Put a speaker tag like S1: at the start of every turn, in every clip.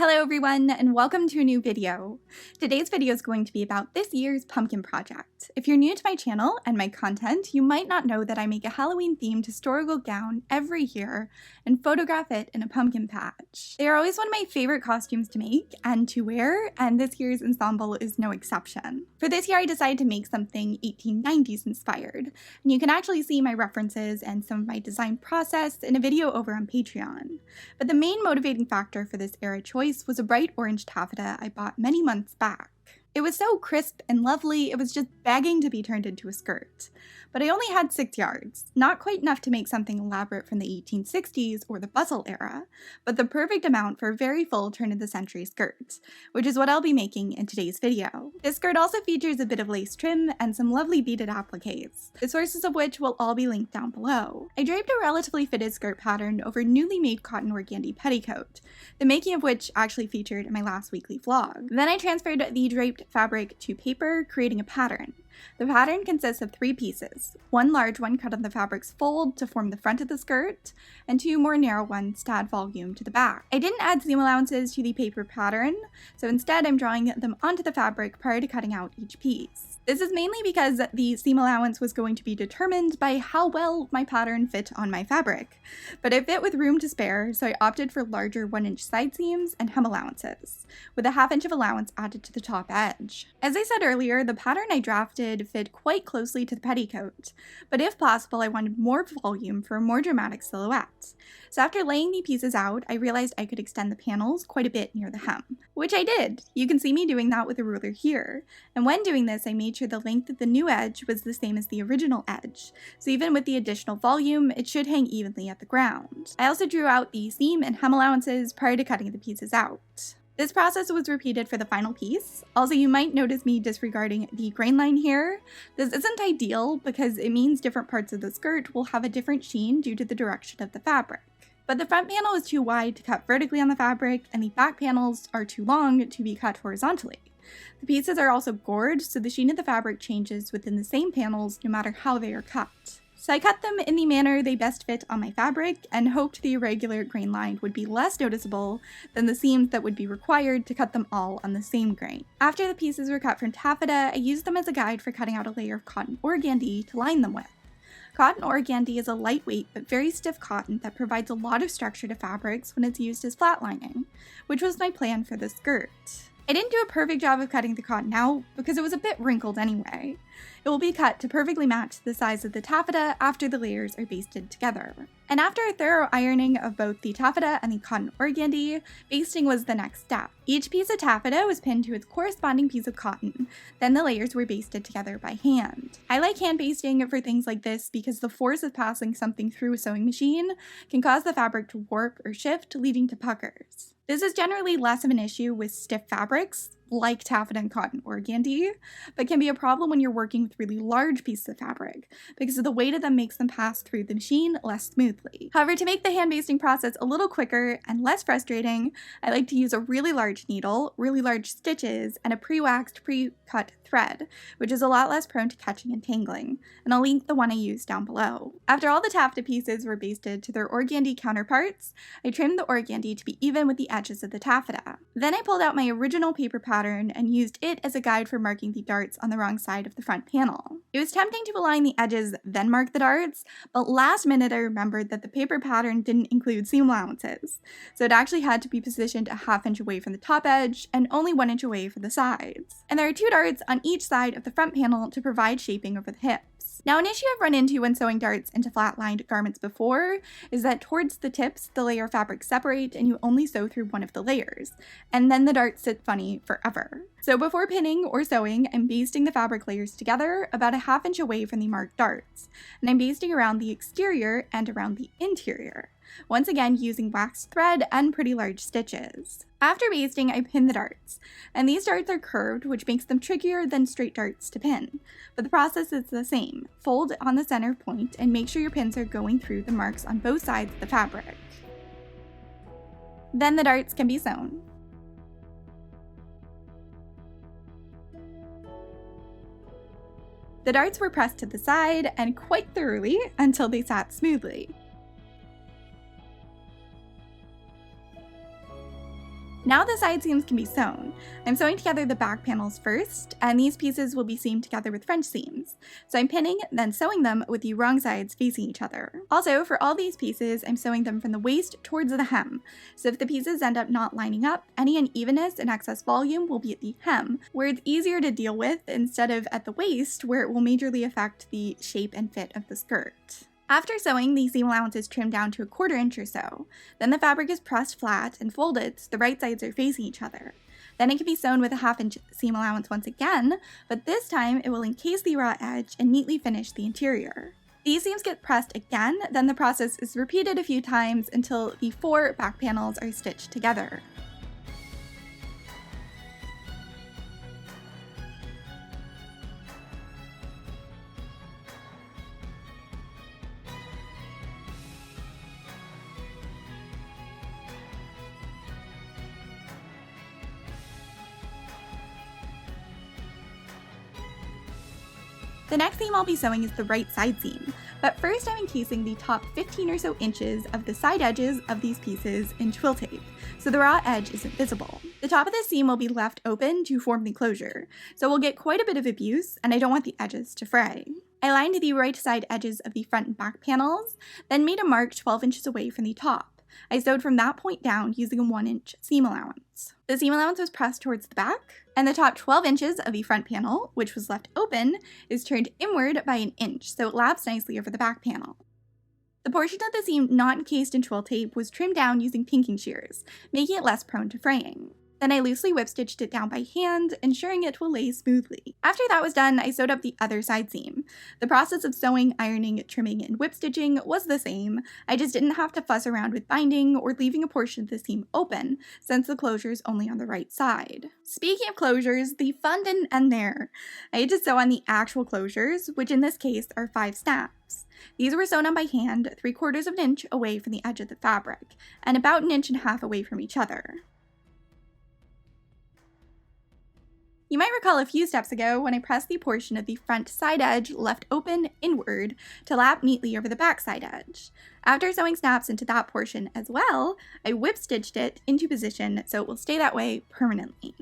S1: Hello everyone, and welcome to a new video. Today's video is going to be about this year's pumpkin project. If you're new to my channel and my content, you might not know that I make a Halloween-themed historical gown every year and photograph it in a pumpkin patch. They are always one of my favorite costumes to make and to wear, and this year's ensemble is no exception. For this year, I decided to make something 1890s inspired, and you can actually see my references and some of my design process in a video over on Patreon. But the main motivating factor for this era choice was a bright orange taffeta I bought many months back. It was so crisp and lovely, it was just begging to be turned into a skirt. But I only had 6 yards, not quite enough to make something elaborate from the 1860s or the bustle era, but the perfect amount for a very full turn-of-the-century skirt, which is what I'll be making in today's video. This skirt also features a bit of lace trim and some lovely beaded appliques, the sources of which will all be linked down below. I draped a relatively fitted skirt pattern over a newly made cotton organdy petticoat, the making of which actually featured in my last weekly vlog. Then I transferred the draped fabric to paper, creating a pattern. The pattern consists of 3 pieces, one large one cut on the fabric's fold to form the front of the skirt, and 2 more narrow ones to add volume to the back. I didn't add seam allowances to the paper pattern, so instead I'm drawing them onto the fabric prior to cutting out each piece. This is mainly because the seam allowance was going to be determined by how well my pattern fit on my fabric, but it fit with room to spare, so I opted for larger 1-inch side seams and hem allowances, with a 1/2 inch of allowance added to the top edge. As I said earlier, the pattern I drafted fit quite closely to the petticoat, but if possible I wanted more volume for a more dramatic silhouette. So after laying the pieces out, I realized I could extend the panels quite a bit near the hem, which I did. You can see me doing that with a ruler here, and when doing this I made sure the length of the new edge was the same as the original edge, so even with the additional volume, it should hang evenly at the ground. I also drew out the seam and hem allowances prior to cutting the pieces out. This process was repeated for the final piece. Also, you might notice me disregarding the grain line here. This isn't ideal because it means different parts of the skirt will have a different sheen due to the direction of the fabric. But the front panel is too wide to cut vertically on the fabric, and the back panels are too long to be cut horizontally. The pieces are also gored, so the sheen of the fabric changes within the same panels no matter how they are cut. So I cut them in the manner they best fit on my fabric and hoped the irregular grain line would be less noticeable than the seams that would be required to cut them all on the same grain. After the pieces were cut from taffeta, I used them as a guide for cutting out a layer of cotton organdy to line them with. Cotton organdy is a lightweight but very stiff cotton that provides a lot of structure to fabrics when it's used as flat lining, which was my plan for the skirt. I didn't do a perfect job of cutting the cotton out because it was a bit wrinkled anyway. It will be cut to perfectly match the size of the taffeta after the layers are basted together. And after a thorough ironing of both the taffeta and the cotton organdy, basting was the next step. Each piece of taffeta was pinned to its corresponding piece of cotton, then the layers were basted together by hand. I like hand basting for things like this because the force of passing something through a sewing machine can cause the fabric to warp or shift, leading to puckers. This is generally less of an issue with stiff fabrics, like taffeta and cotton organdy, but can be a problem when you're working with really large pieces of fabric, because the weight of them makes them pass through the machine less smoothly. However, to make the hand basting process a little quicker and less frustrating, I like to use a really large needle, really large stitches, and a pre-waxed, pre-cut thread, which is a lot less prone to catching and tangling, and I'll link the one I used down below. After all the taffeta pieces were basted to their organdy counterparts, I trimmed the organdy to be even with the edges of the taffeta. Then I pulled out my original paper pattern and used it as a guide for marking the darts on the wrong side of the front panel. It was tempting to align the edges then mark the darts, but last minute I remembered that the paper pattern didn't include seam allowances, so it actually had to be positioned a 1/2 inch away from the top edge and only 1 inch away from the sides. And there are 2 darts on each side of the front panel to provide shaping over the hips. Now, an issue I've run into when sewing darts into flat-lined garments before is that towards the tips, the layer of fabric separate and you only sew through one of the layers, and then the darts sit funny forever. So before pinning or sewing, I'm basting the fabric layers together about a 1/2 inch away from the marked darts, and I'm basting around the exterior and around the interior, once again using waxed thread and pretty large stitches. After basting, I pin the darts, and these darts are curved, which makes them trickier than straight darts to pin, but the process is the same. Fold on the center point and make sure your pins are going through the marks on both sides of the fabric. Then the darts can be sewn. The darts were pressed to the side and quite thoroughly until they sat smoothly. Now the side seams can be sewn. I'm sewing together the back panels first, and these pieces will be seamed together with French seams. So I'm pinning, then sewing them with the wrong sides facing each other. Also, for all these pieces, I'm sewing them from the waist towards the hem. So if the pieces end up not lining up, any unevenness and excess volume will be at the hem, where it's easier to deal with instead of at the waist, where it will majorly affect the shape and fit of the skirt. After sewing, the seam allowance is trimmed down to 1/4 inch or so. Then the fabric is pressed flat and folded so the right sides are facing each other. Then it can be sewn with a 1/2 inch seam allowance once again, but this time it will encase the raw edge and neatly finish the interior. These seams get pressed again, then the process is repeated a few times until the 4 back panels are stitched together. The next seam I'll be sewing is the right side seam, but first I'm encasing the top 15 or so inches of the side edges of these pieces in twill tape, so the raw edge isn't visible. The top of the seam will be left open to form the closure, so we'll get quite a bit of abuse, and I don't want the edges to fray. I lined the right side edges of the front and back panels, then made a mark 12 inches away from the top. I sewed from that point down using a 1 inch seam allowance. The seam allowance was pressed towards the back, and the top 12 inches of the front panel, which was left open, is turned inward by 1 inch, so it laps nicely over the back panel. The portion of the seam not encased in twill tape was trimmed down using pinking shears, making it less prone to fraying. Then I loosely whip stitched it down by hand, ensuring it will lay smoothly. After that was done, I sewed up the other side seam. The process of sewing, ironing, trimming, and whip stitching was the same. I just didn't have to fuss around with binding or leaving a portion of the seam open, since the closure is only on the right side. Speaking of closures, the fun didn't end there. I had to sew on the actual closures, which in this case are 5 snaps. These were sewn on by hand, 3/4 of an inch away from the edge of the fabric, and about 1.5 inches away from each other. You might recall a few steps ago when I pressed the portion of the front side edge left open inward to lap neatly over the back side edge. After sewing snaps into that portion as well, I whip stitched it into position so it will stay that way permanently.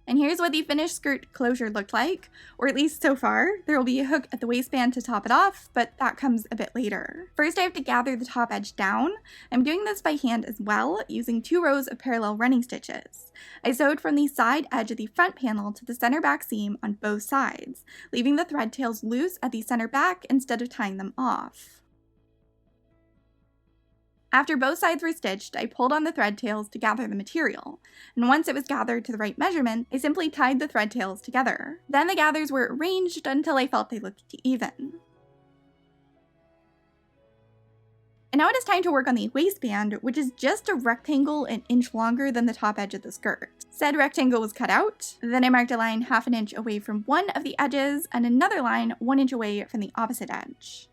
S1: And here's what the finished skirt closure looked like, or at least so far. There will be a hook at the waistband to top it off, but that comes a bit later. First, I have to gather the top edge down. I'm doing this by hand as well, using 2 rows of parallel running stitches. I sewed from the side edge of the front panel to the center back seam on both sides, leaving the thread tails loose at the center back instead of tying them off. After both sides were stitched, I pulled on the thread tails to gather the material, and once it was gathered to the right measurement, I simply tied the thread tails together. Then the gathers were arranged until I felt they looked even. And now it is time to work on the waistband, which is just a rectangle 1 inch longer than the top edge of the skirt. Said rectangle was cut out, then I marked a line 1/2 inch away from one of the edges and another line 1 inch away from the opposite edge.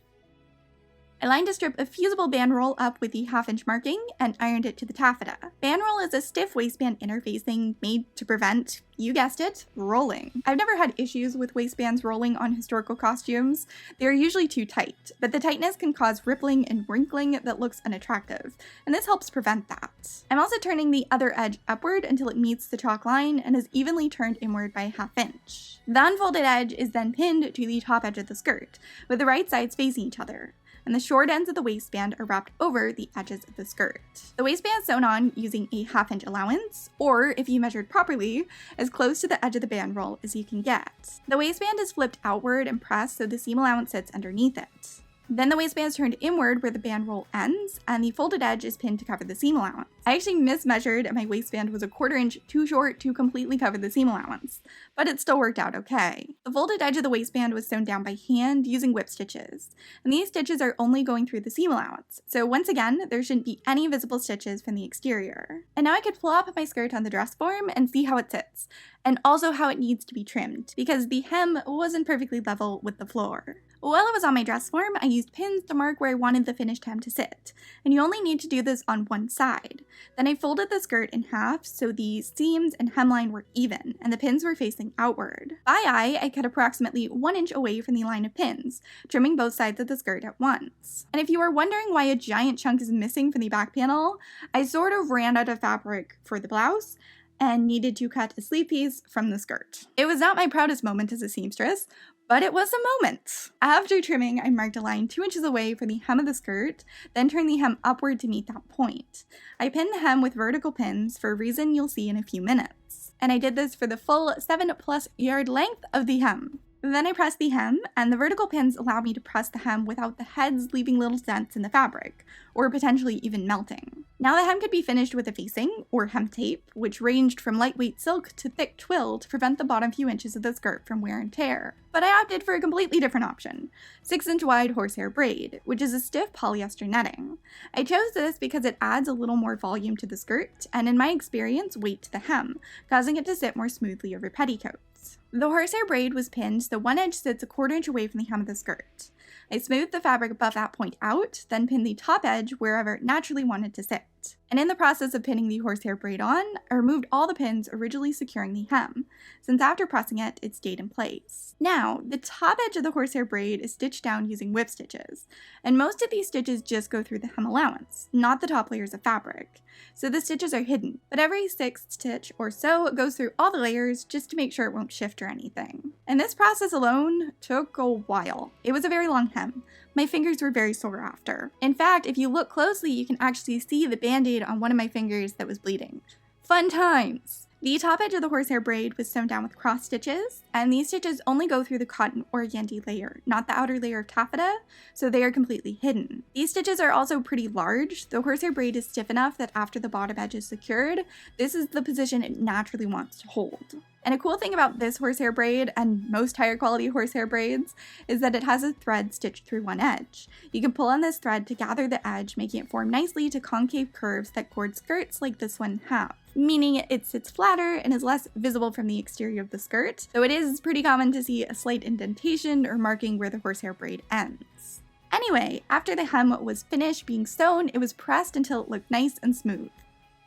S1: I lined a strip of fusible band roll up with the 1/2 inch marking and ironed it to the taffeta. Band roll is a stiff waistband interfacing made to prevent, you guessed it, rolling. I've never had issues with waistbands rolling on historical costumes. They are usually too tight, but the tightness can cause rippling and wrinkling that looks unattractive, and this helps prevent that. I'm also turning the other edge upward until it meets the chalk line and is evenly turned inward by 1/2 inch. The unfolded edge is then pinned to the top edge of the skirt, with the right sides facing each other, and the short ends of the waistband are wrapped over the edges of the skirt. The waistband is sewn on using a 1/2 inch allowance, or if you measured properly, as close to the edge of the band roll as you can get. The waistband is flipped outward and pressed so the seam allowance sits underneath it. Then the waistband is turned inward where the band roll ends, and the folded edge is pinned to cover the seam allowance. I actually mismeasured and my waistband was 1/4 inch too short to completely cover the seam allowance, but it still worked out okay. The folded edge of the waistband was sewn down by hand using whip stitches, and these stitches are only going through the seam allowance, so once again, there shouldn't be any visible stitches from the exterior. And now I could pull up my skirt on the dress form and see how it sits, and also how it needs to be trimmed, because the hem wasn't perfectly level with the floor. While it was on my dress form, I used pins to mark where I wanted the finished hem to sit, and you only need to do this on one side. Then I folded the skirt in half so the seams and hemline were even, and the pins were facing outward. By eye, I cut approximately 1 inch away from the line of pins, trimming both sides of the skirt at once. And if you are wondering why a giant chunk is missing from the back panel, I sort of ran out of fabric for the blouse, and needed to cut a sleeve piece from the skirt. It was not my proudest moment as a seamstress, but it was a moment. After trimming, I marked a line 2 inches away for the hem of the skirt, then turned the hem upward to meet that point. I pinned the hem with vertical pins for a reason you'll see in a few minutes. And I did this for the full 7+ yard length of the hem. Then I pressed the hem, and the vertical pins allowed me to press the hem without the heads leaving little dents in the fabric, or potentially even melting. Now the hem could be finished with a facing, or hem tape, which ranged from lightweight silk to thick twill to prevent the bottom few inches of the skirt from wear and tear. But I opted for a completely different option, 6-inch wide horsehair braid, which is a stiff polyester netting. I chose this because it adds a little more volume to the skirt, and in my experience, weight to the hem, causing it to sit more smoothly over petticoats. The horsehair braid was pinned so one edge sits 1/4 inch away from the hem of the skirt. I smoothed the fabric above that point out, then pinned the top edge wherever it naturally wanted to sit. And in the process of pinning the horsehair braid on, I removed all the pins originally securing the hem, since after pressing it, it stayed in place. Now, the top edge of the horsehair braid is stitched down using whip stitches, and most of these stitches just go through the hem allowance, not the top layers of fabric, so the stitches are hidden, but every 6th stitch or so goes through all the layers just to make sure it won't shift or anything. And this process alone took a while. It was a very long hem. My fingers were very sore after. In fact, if you look closely, you can actually see the band-aid on one of my fingers that was bleeding. Fun times! The top edge of the horsehair braid was sewn down with cross stitches, and these stitches only go through the cotton organdy layer, not the outer layer of taffeta, so they are completely hidden. These stitches are also pretty large. The horsehair braid is stiff enough that after the bottom edge is secured, this is the position it naturally wants to hold. And a cool thing about this horsehair braid, and most higher quality horsehair braids, is that it has a thread stitched through one edge. You can pull on this thread to gather the edge, making it form nicely to concave curves that cord skirts like this one have, meaning it sits flatter and is less visible from the exterior of the skirt, though it is pretty common to see a slight indentation or marking where the horsehair braid ends. Anyway, after the hem was finished being sewn, it was pressed until it looked nice and smooth.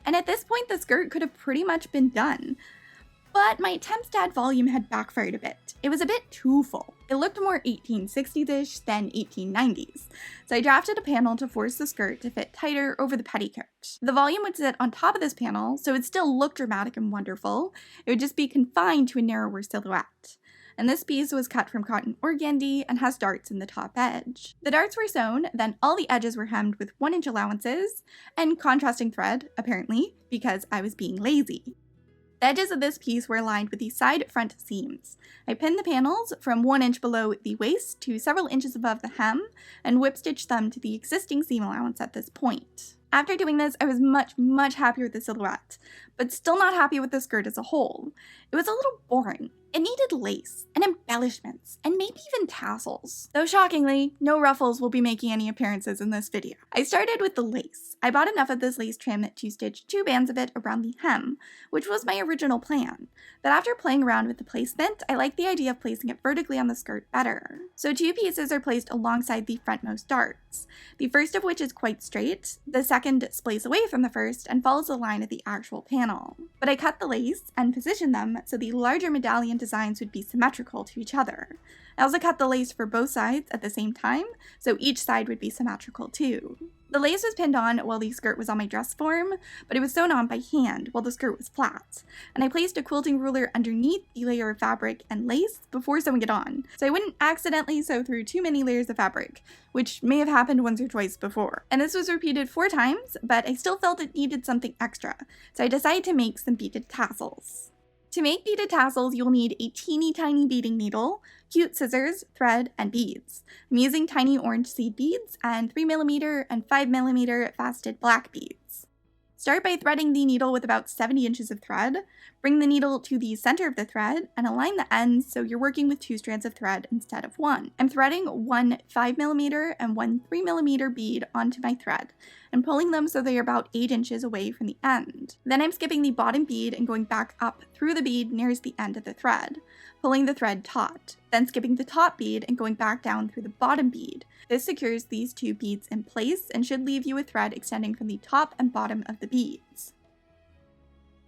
S1: And at this point, the skirt could have pretty much been done. But my attempts to add volume had backfired a bit. It was a bit too full. It looked more 1860s-ish than 1890s, so I drafted a panel to force the skirt to fit tighter over the petticoat. The volume would sit on top of this panel, so it would still look dramatic and wonderful. It would just be confined to a narrower silhouette. And this piece was cut from cotton organdy and has darts in the top edge. The darts were sewn, then all the edges were hemmed with 1-inch allowances, and contrasting thread, apparently, because I was being lazy. The edges of this piece were aligned with the side-front seams. I pinned the panels from 1 inch below the waist to several inches above the hem, and whip-stitched them to the existing seam allowance at this point. After doing this, I was much happier with the silhouette, but still not happy with the skirt as a whole. It was a little boring. It needed lace, and embellishments, and maybe even tassels. Though shockingly, no ruffles will be making any appearances in this video. I started with the lace. I bought enough of this lace trim to stitch 2 bands of it around the hem, which was my original plan. But after playing around with the placement, I liked the idea of placing it vertically on the skirt better. So 2 pieces are placed alongside the frontmost darts, the first of which is quite straight, the second splays away from the first and follows the line of the actual panel. But I cut the lace and positioned them so the larger medallion designs would be symmetrical to each other. I also cut the lace for both sides at the same time, so each side would be symmetrical too. The lace was pinned on while the skirt was on my dress form, but it was sewn on by hand while the skirt was flat, and I placed a quilting ruler underneath the layer of fabric and lace before sewing it on, so I wouldn't accidentally sew through too many layers of fabric, which may have happened once or twice before. And this was repeated 4 times, but I still felt it needed something extra, so I decided to make some beaded tassels. To make beaded tassels, you'll need a teeny tiny beading needle, cute scissors, thread, and beads. I'm using tiny orange seed beads and 3mm and 5mm fasted black beads. Start by threading the needle with about 70 inches of thread. Bring the needle to the center of the thread and align the ends so you're working with 2 strands of thread instead of 1. I'm threading 1 5mm and 1 3mm bead onto my thread and pulling them so they are about 8 inches away from the end. Then I'm skipping the bottom bead and going back up through the bead nearest the end of the thread, pulling the thread taut. then skipping the top bead and going back down through the bottom bead. This secures these 2 beads in place and should leave you with thread extending from the top and bottom of the beads.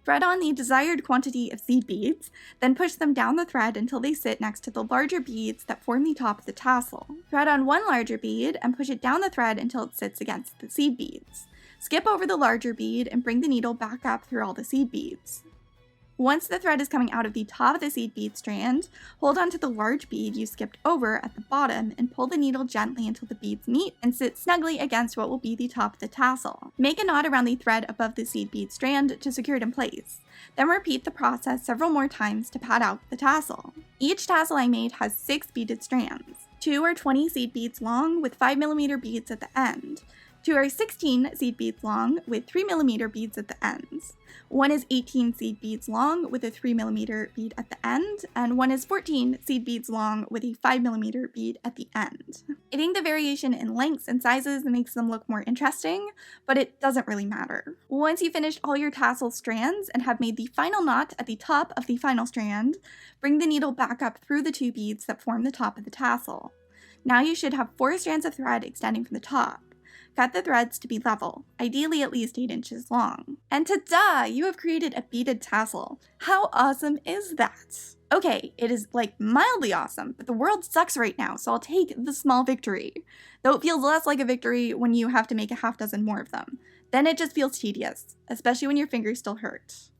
S1: Thread on the desired quantity of seed beads, then push them down the thread until they sit next to the larger beads that form the top of the tassel. Thread on one larger bead and push it down the thread until it sits against the seed beads. Skip over the larger bead and bring the needle back up through all the seed beads. Once the thread is coming out of the top of the seed bead strand, hold on to the large bead you skipped over at the bottom and pull the needle gently until the beads meet and sit snugly against what will be the top of the tassel. Make a knot around the thread above the seed bead strand to secure it in place. Then repeat the process several more times to pad out the tassel. Each tassel I made has 6 beaded strands. 2 are 20 seed beads long with 5mm beads at the end. 2 are 16 seed beads long with 3mm beads at the ends. 1 is 18 seed beads long with a 3mm bead at the end, and 1 is 14 seed beads long with a 5mm bead at the end. I think the variation in lengths and sizes makes them look more interesting, but it doesn't really matter. Once you've finished all your tassel strands and have made the final knot at the top of the final strand, bring the needle back up through the 2 beads that form the top of the tassel. Now you should have 4 strands of thread extending from the top. Cut the threads to be level, ideally at least 8 inches long. And ta-da! You have created a beaded tassel. How awesome is that? Okay, it is like mildly awesome, but the world sucks right now, so I'll take the small victory. Though it feels less like a victory when you have to make a half dozen more of them. Then it just feels tedious, especially when your fingers still hurt.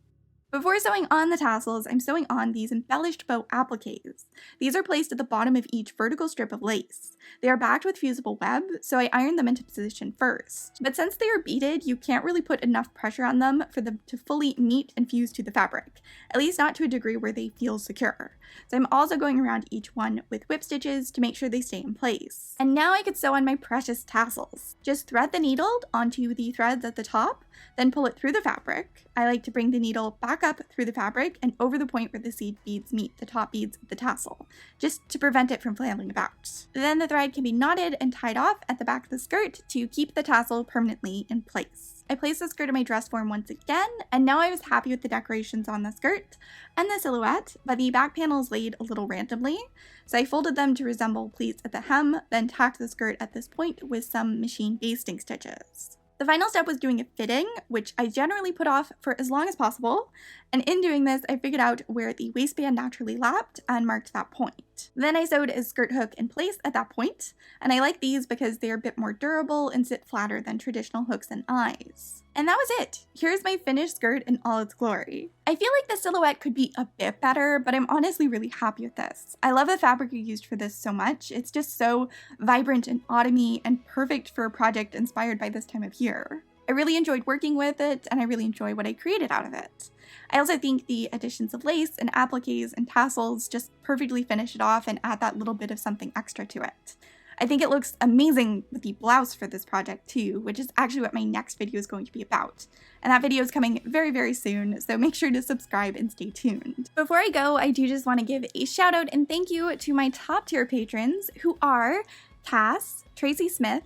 S1: Before sewing on the tassels, I'm sewing on these embellished bow appliques. These are placed at the bottom of each vertical strip of lace. They are backed with fusible web, so I iron them into position first. But since they are beaded, you can't really put enough pressure on them for them to fully meet and fuse to the fabric, at least not to a degree where they feel secure. So I'm also going around each one with whip stitches to make sure they stay in place. And now I could sew on my precious tassels. Just thread the needle onto the threads at the top, then pull it through the fabric. I like to bring the needle back up through the fabric and over the point where the seed beads meet the top beads of the tassel, just to prevent it from flailing about. Then the thread can be knotted and tied off at the back of the skirt to keep the tassel permanently in place. I placed the skirt in my dress form once again, and now I was happy with the decorations on the skirt and the silhouette, but the back panels laid a little randomly, so I folded them to resemble pleats at the hem, then tacked the skirt at this point with some machine basting stitches. The final step was doing a fitting, which I generally put off for as long as possible, and in doing this, I figured out where the waistband naturally lapped and marked that point. Then I sewed a skirt hook in place at that point, and I like these because they're a bit more durable and sit flatter than traditional hooks and eyes. And that was it! Here's my finished skirt in all its glory. I feel like the silhouette could be a bit better, but I'm honestly really happy with this. I love the fabric you used for this so much. It's just so vibrant and autumny and perfect for a project inspired by this time of year. I really enjoyed working with it, and I really enjoy what I created out of it. I also think the additions of lace and appliques and tassels just perfectly finish it off and add that little bit of something extra to it. I think it looks amazing with the blouse for this project too, which is actually what my next video is going to be about. And that video is coming very, very soon, so make sure to subscribe and stay tuned. Before I go, I do just want to give a shout out and thank you to my top tier patrons, who are Cass, Tracy Smith,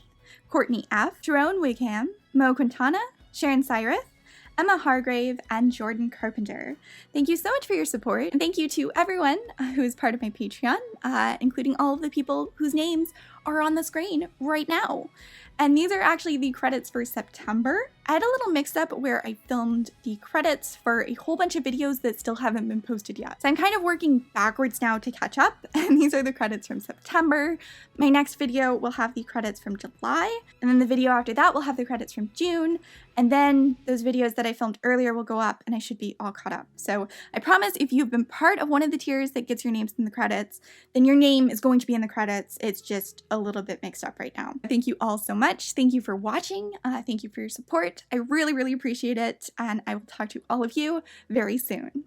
S1: Courtney F., Jerome Wigham, Mo Quintana, Sharon Cyrus, Emma Hargrave, and Jordan Carpenter. Thank you so much for your support, and thank you to everyone who is part of my Patreon, including all of the people whose names are on the screen right now. And these are actually the credits for September. I had a little mix-up where I filmed the credits for a whole bunch of videos that still haven't been posted yet. So I'm kind of working backwards now to catch up, and these are the credits from September. My next video will have the credits from July, and then the video after that will have the credits from June, and then those videos that I filmed earlier will go up, and I should be all caught up. So I promise if you've been part of one of the tiers that gets your names in the credits, then your name is going to be in the credits. It's just a little bit mixed up right now. Thank you all so much. Thank you for watching. Thank you for your support. I really, really appreciate it, and I will talk to all of you very soon.